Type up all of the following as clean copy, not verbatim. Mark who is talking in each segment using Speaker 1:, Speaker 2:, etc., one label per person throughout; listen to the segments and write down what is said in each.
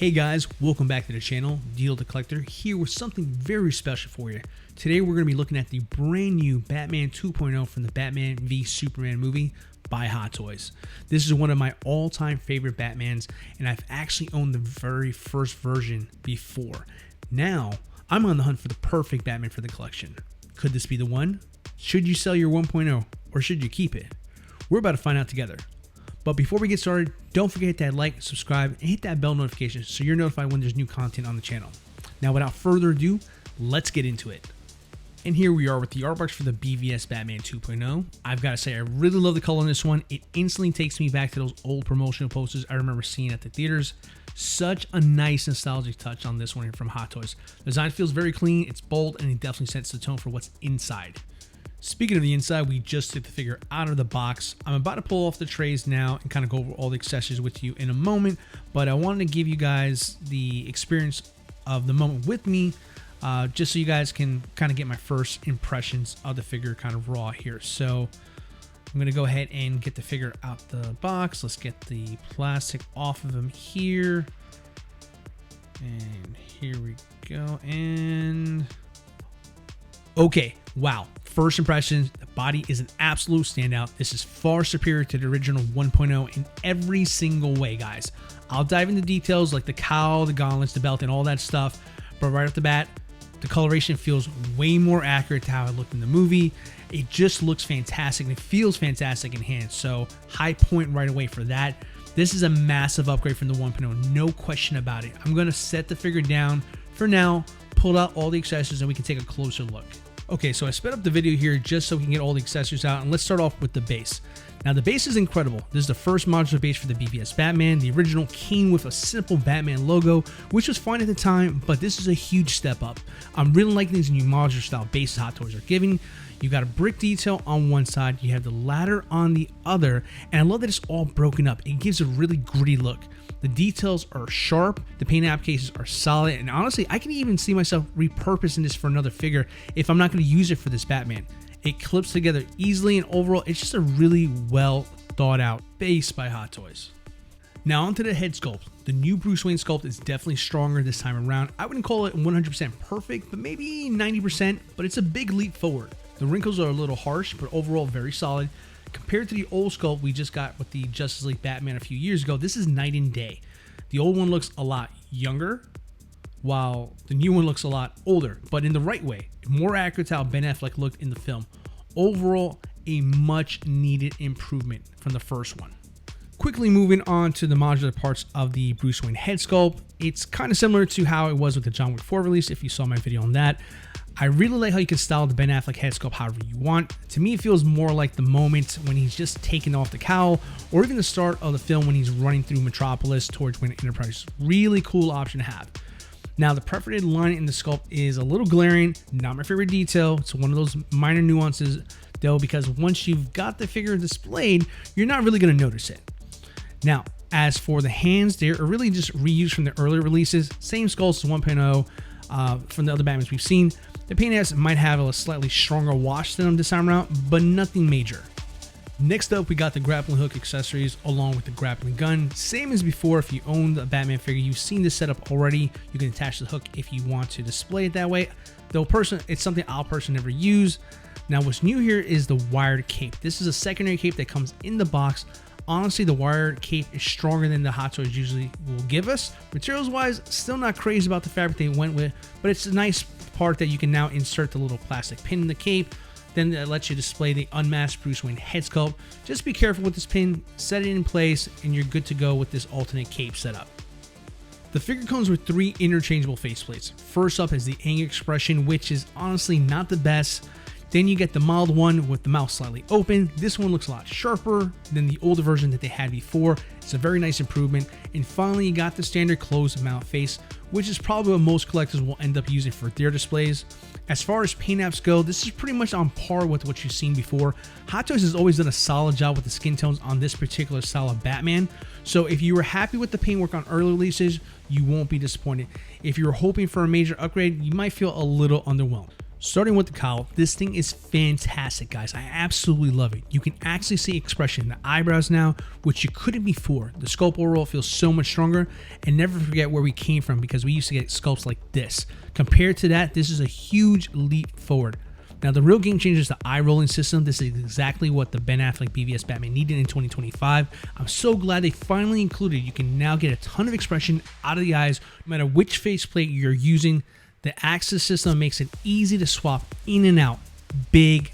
Speaker 1: Hey guys, welcome back to the channel. Deal the Collector here with something very special for you. Today we're going to be looking at the brand new Batman 2.0 from the Batman v Superman movie by Hot Toys. This is one of my all-time favorite Batmans, and I've actually owned the very first version before. Now, I'm on the hunt for the perfect Batman for the collection. Could this be the one? Should you sell your 1.0 or should you keep it? We're about to find out together. But before we get started, don't forget to like, subscribe, and hit that bell notification so you're notified when there's new content on the channel. Now, without further ado, let's get into it. And here we are with the art box for the BVS Batman 2.0. I've got to say, I really love the color in this one. It instantly takes me back to those old promotional posters I remember seeing at the theaters. Such a nice nostalgic touch on this one here from Hot Toys. The design feels very clean, it's bold, and it definitely sets the tone for what's inside. Speaking of the inside, we just took the figure out of the box. I'm about to pull off the trays now and kind of go over all the accessories with you in a moment, but I wanted to give you guys the experience of the moment with me, just so you guys can kind of get my first impressions of the figure kind of raw here. So I'm going to go ahead and get the figure out the box. Let's get the plastic off of him here. And here we go. And okay, wow. First impressions, the body is an absolute standout. This is far superior to the original 1.0 in every single way, guys. I'll dive into details like the cowl, the gauntlets, the belt, and all that stuff. But right off the bat, the coloration feels way more accurate to how it looked in the movie. It just looks fantastic and it feels fantastic in hand. So high point right away for that. This is a massive upgrade from the 1.0, no question about it. I'm going to set the figure down for now, pull out all the accessories, and we can take a closer look. Okay, so I sped up the video here just so we can get all the accessories out, and let's start off with the base. Now, the base is incredible. This is the first modular base for the BVS Batman. The original came with a simple Batman logo, which was fine at the time, but this is a huge step up. I'm really liking these new modular style bases Hot Toys are giving. You got a brick detail on one side, you have the ladder on the other, and I love that it's all broken up. It gives a really gritty look. The details are sharp, the paint applications are solid, and honestly, I can even see myself repurposing this for another figure if I'm not going to use it for this Batman. It clips together easily, and overall, it's just a really well thought out base by Hot Toys. Now onto the head sculpt. The new Bruce Wayne sculpt is definitely stronger this time around. I wouldn't call it 100% perfect, but maybe 90%, but it's a big leap forward. The wrinkles are a little harsh, but overall very solid. Compared to the old sculpt we just got with the Justice League Batman a few years ago, this is night and day. The old one looks a lot younger, while the new one looks a lot older, but in the right way. More accurate to how Ben Affleck looked in the film. Overall, a much needed improvement from the first one. Quickly moving on to the modular parts of the Bruce Wayne head sculpt. It's kind of similar to how it was with the John Wick 4 release, if you saw my video on that. I really like how you can style the Ben Affleck head sculpt however you want. To me, it feels more like the moment when he's just taking off the cowl, or even the start of the film when he's running through Metropolis towards Wayne Enterprise. Really cool option to have. Now, the perforated line in the sculpt is a little glaring, not my favorite detail. It's one of those minor nuances, though, because once you've got the figure displayed, you're not really going to notice it. Now, as for the hands, they're really just reused from the earlier releases. Same sculpts as 1.0 from the other Batmans we've seen. The paint apps might have a slightly stronger wash than them this time around, but nothing major. Next up, we got the grappling hook accessories along with the grappling gun. Same as before, if you own the Batman figure, you've seen this setup already. You can attach the hook if you want to display it that way. Though it's something I'll personally never use. Now, what's new here is the wired cape. This is a secondary cape that comes in the box. Honestly, the wired cape is stronger than the Hot Toys usually will give us. Materials wise, still not crazy about the fabric they went with, but it's a nice part that you can now insert the little plastic pin in the cape. Then that lets you display the unmasked Bruce Wayne head sculpt. Just be careful with this pin, set it in place, and you're good to go with this alternate cape setup. The figure comes with 3 interchangeable faceplates. First up is the anger expression, which is honestly not the best. Then you get the mild one with the mouth slightly open. This one looks a lot sharper than the older version that they had before. It's a very nice improvement. And finally, you got the standard closed mouth face, which is probably what most collectors will end up using for their displays. As far as paint apps go, this is pretty much on par with what you've seen before. Hot Toys has always done a solid job with the skin tones on this particular style of Batman. So if you were happy with the paintwork on early releases, you won't be disappointed. If you're hoping for a major upgrade, you might feel a little underwhelmed. Starting with the cowl, this thing is fantastic, guys. I absolutely love it. You can actually see expression in the eyebrows now, which you couldn't before. The sculpt overall feels so much stronger, and never forget where we came from, because we used to get sculpts like this. Compared to that, this is a huge leap forward. Now, the real game changer is the eye rolling system. This is exactly what the Ben Affleck BVS Batman needed in 2025. I'm so glad they finally included. You can now get a ton of expression out of the eyes, no matter which faceplate you're using. The Axis system makes it easy to swap in and out. Big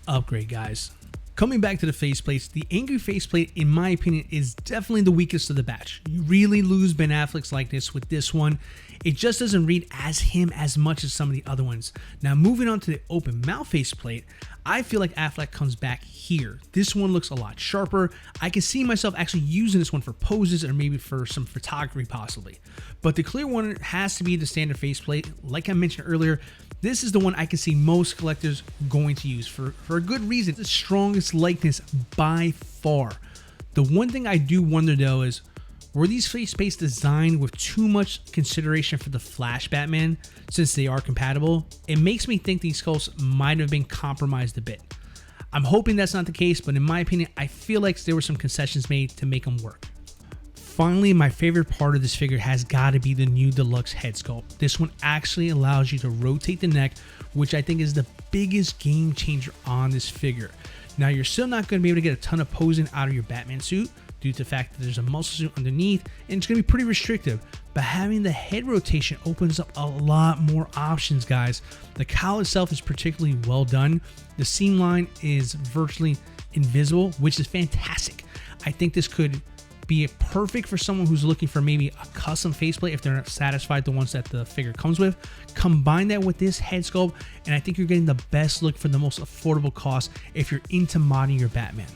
Speaker 1: upgrade, guys. Coming back to the faceplates, the angry faceplate, in my opinion, is definitely the weakest of the batch. You really lose Ben Affleck's likeness with this one. It just doesn't read as him as much as some of the other ones. Now, moving on to the open mouth faceplate, I feel like Affleck comes back here. This one looks a lot sharper. I can see myself actually using this one for poses or maybe for some photography possibly. But the clear one has to be the standard faceplate. Like I mentioned earlier, this is the one I can see most collectors going to use for a good reason. It's the strongest likeness by far. The one thing I do wonder though is, were these faceplates designed with too much consideration for the Flash Batman since they are compatible? It makes me think these sculpts might have been compromised a bit. I'm hoping that's not the case, but in my opinion, I feel like there were some concessions made to make them work. Finally, my favorite part of this figure has got to be the new Deluxe head sculpt. This one actually allows you to rotate the neck, which I think is the biggest game changer on this figure. Now, you're still not going to be able to get a ton of posing out of your Batman suit due to the fact that there's a muscle suit underneath, and it's going to be pretty restrictive. But having the head rotation opens up a lot more options, guys. The cowl itself is particularly well done. The seam line is virtually invisible, which is fantastic. I think this could be perfect for someone who's looking for maybe a custom faceplate if they're not satisfied with the ones that the figure comes with. Combine that with this head sculpt, and I think you're getting the best look for the most affordable cost if you're into modding your Batman.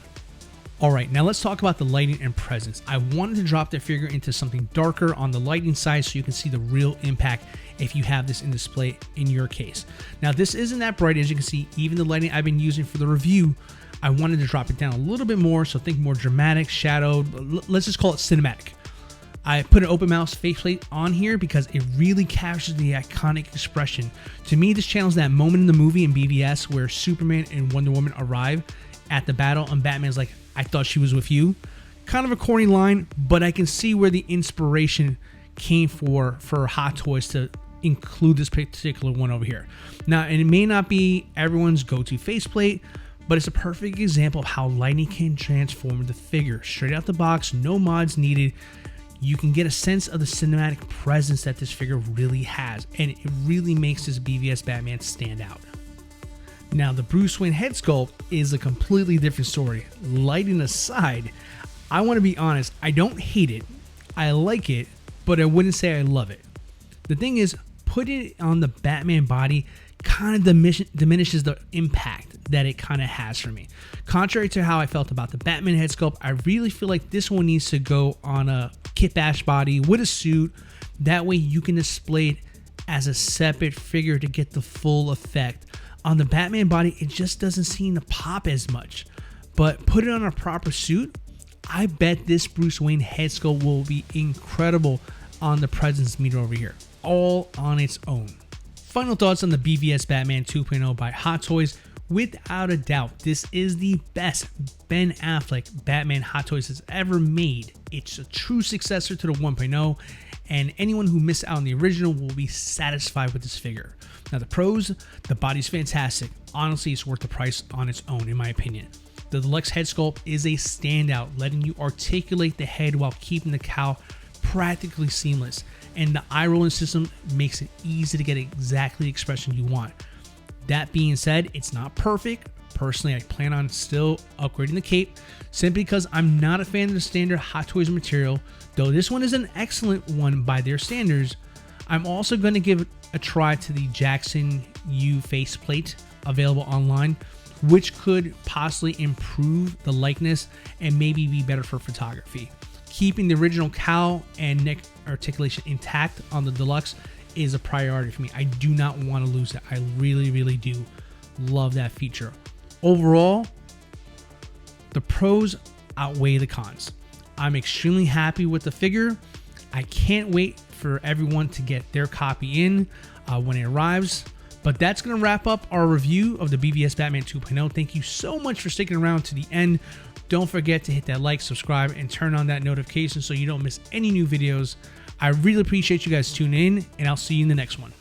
Speaker 1: Alright, now let's talk about the lighting and presence. I wanted to drop the figure into something darker on the lighting side so you can see the real impact if you have this in display in your case. Now, this isn't that bright, as you can see. Even the lighting I've been using for the review, I wanted to drop it down a little bit more, so think more dramatic, shadowed, let's just call it cinematic. I put an open mouse faceplate on here because it really captures the iconic expression. To me, this channels that moment in the movie in BVS where Superman and Wonder Woman arrive at the battle and Batman's like, "I thought she was with you." Kind of a corny line, but I can see where the inspiration came for Hot Toys to include this particular one over here. Now, and it may not be everyone's go-to faceplate, but it's a perfect example of how lighting can transform the figure. Straight out the box, no mods needed. You can get a sense of the cinematic presence that this figure really has, and it really makes this BVS Batman stand out. Now, the Bruce Wayne head sculpt is a completely different story. Lighting aside, I want to be honest, I don't hate it. I like it, but I wouldn't say I love it. The thing is, putting it on the Batman body kind of diminishes the impact that it kind of has for me. Contrary to how I felt about the Batman head sculpt, I really feel like this one needs to go on a Kit Bash body with a suit. That way you can display it as a separate figure to get the full effect. On the Batman body, it just doesn't seem to pop as much. But put it on a proper suit, I bet this Bruce Wayne head sculpt will be incredible on the presence meter over here, all on its own. Final thoughts on the BVS Batman 2.0 by Hot Toys. Without a doubt, this is the best Ben Affleck Batman Hot Toys has ever made. It's a true successor to the 1.0, and anyone who missed out on the original will be satisfied with this figure. Now, the pros, the body's fantastic. Honestly, it's worth the price on its own, in my opinion. The Deluxe head sculpt is a standout, letting you articulate the head while keeping the cowl practically seamless. And the eye rolling system makes it easy to get exactly the expression you want. That being said, it's not perfect. Personally, I plan on still upgrading the cape simply because I'm not a fan of the standard Hot Toys material. Though this one is an excellent one by their standards, I'm also going to give a try to the Jackson U faceplate available online, which could possibly improve the likeness and maybe be better for photography. Keeping the original cowl and neck articulation intact on the Deluxe is a priority for me. I do not want to lose it. I really do love that feature. Overall, the pros outweigh the cons. I'm extremely happy with the figure. I can't wait for everyone to get their copy in when it arrives. But that's going to wrap up our review of the BVS Batman 2.0. Thank you so much for sticking around to the end. Don't forget to hit that like, subscribe, and turn on that notification so you don't miss any new videos. I really appreciate you guys tuning in, and I'll see you in the next one.